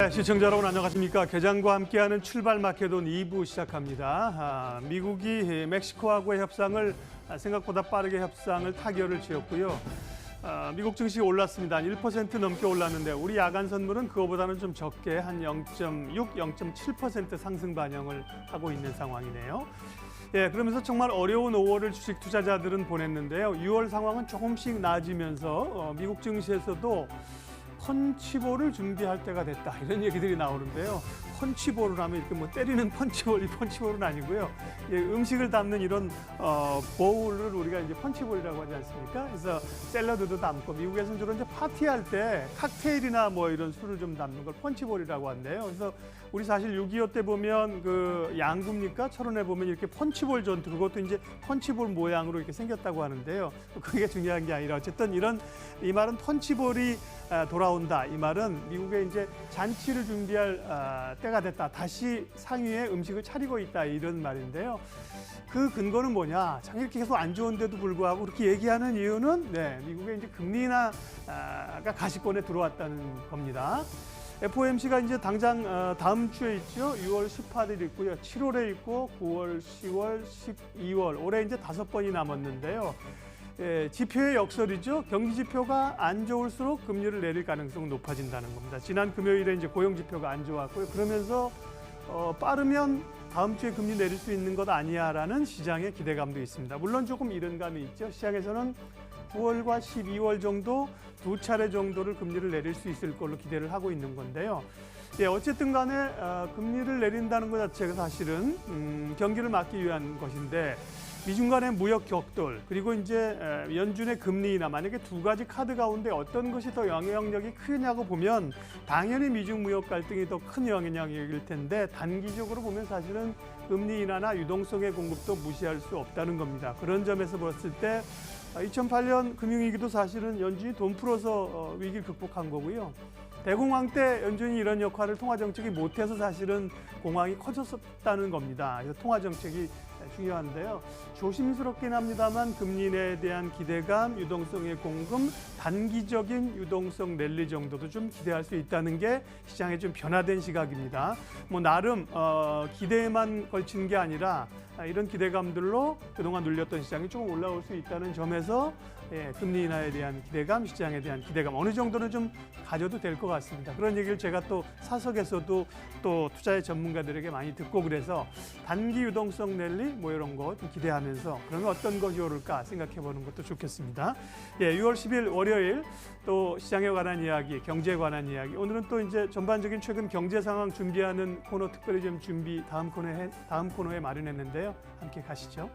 네, 시청자 여러분 안녕하십니까. 개장과 함께하는 출발마켓온 2부 시작합니다. 미국이 멕시코하고의 협상을 생각보다 빠르게 협상을 타결을 지었고요. 미국 증시 올랐습니다. 한 1% 넘게 올랐는데 우리 야간 선물은 그거보다는 좀 적게 한 0.6, 0.7% 상승 반영을 하고 있는 상황이네요. 예, 그러면서 정말 어려운 5월을 주식 투자자들은 보냈는데요. 6월 상황은 조금씩 나아지면서 미국 증시에서도 펀치볼을 준비할 때가 됐다 이런 얘기들이 나오는데요. 펀치볼을 하면 이렇게 뭐 때리는 펀치볼, 이 펀치볼은 아니고요. 예, 음식을 담는 이런 보울을 우리가 이제 펀치볼이라고 하지 않습니까? 그래서 샐러드도 담고 미국에서는 주로 이제 파티할 때 칵테일이나 뭐 이런 술을 좀 담는 걸 펀치볼이라고 한대요. 그래서 우리 사실 6.25 때 보면 그 양구입니까? 철원에 보면 이렇게 펀치볼 전투, 그것도 이제 펀치볼 모양으로 이렇게 생겼다고 하는데요. 그게 중요한 게 아니라 어쨌든 이 말은 펀치볼이 돌아온다. 이 말은 미국에 이제 잔치를 준비할 때가 됐다. 다시 상위에 음식을 차리고 있다. 이런 말인데요. 그 근거는 뭐냐? 참 이렇게 계속 안 좋은데도 불구하고 그렇게 얘기하는 이유는 미국의 이제 금리 인하가 가시권에 들어왔다는 겁니다. FOMC가 이제 당장 다음 주에 있죠. 6월 18일 있고요. 7월에 있고 9월, 10월, 12월 올해 이제 5번이 남았는데요. 예, 지표의 역설이죠. 경기 지표가 안 좋을수록 금리를 내릴 가능성이 높아진다는 겁니다. 지난 금요일에 이제 고용 지표가 안 좋았고요. 그러면서 빠르면 다음 주에 금리 내릴 수 있는 것 아니야라는 시장의 기대감도 있습니다. 물론 조금 이른 감이 있죠. 시장에서는 9월과 12월 정도 두 차례 정도를 금리를 내릴 수 있을 걸로 기대를 하고 있는 건데요. 예, 어쨌든 간에 금리를 내린다는 것 자체가 사실은 경기를 막기 위한 것인데 미중 간의 무역 격돌 그리고 이제 연준의 금리 인하 만약에 두 가지 카드 가운데 어떤 것이 더 영향력이 크냐고 보면 당연히 미중 무역 갈등이 더 큰 영향력일 텐데 단기적으로 보면 사실은 금리 인하나 유동성의 공급도 무시할 수 없다는 겁니다. 그런 점에서 봤을 때 2008년 금융위기도 사실은 연준이 돈 풀어서 위기를 극복한 거고요. 대공황 때 연준이 이런 역할을 통화정책이 못해서 사실은 공황이 커졌었다는 겁니다. 그래서 통화정책이 중요한데요. 조심스럽긴 합니다만 금리 인하에 대한 기대감, 유동성의 공급, 단기적인 유동성 랠리 정도도 좀 기대할 수 있다는 게 시장에 좀 변화된 시각입니다. 뭐 나름 기대에만 걸친 게 아니라 이런 기대감들로 그동안 눌렸던 시장이 조금 올라올 수 있다는 점에서 금리 인하에 대한 기대감, 시장에 대한 기대감 어느 정도는 좀 가져도 될 것 같습니다. 그런 얘기를 제가 또 사석에서도 또 투자의 전문가들에게 많이 듣고 그래서 단기 유동성 랠리 뭐 이런 거 좀 기대하면서 그러면 어떤 것이 오를까 생각해 보는 것도 좋겠습니다. 6월 10일 월요일 또 시장에 관한 이야기, 경제에 관한 이야기. 오늘은 또 이제 전반적인 최근 경제 상황 준비하는 코너 특별히 좀 다음 코너에 마련했는데요. 함께 가시죠.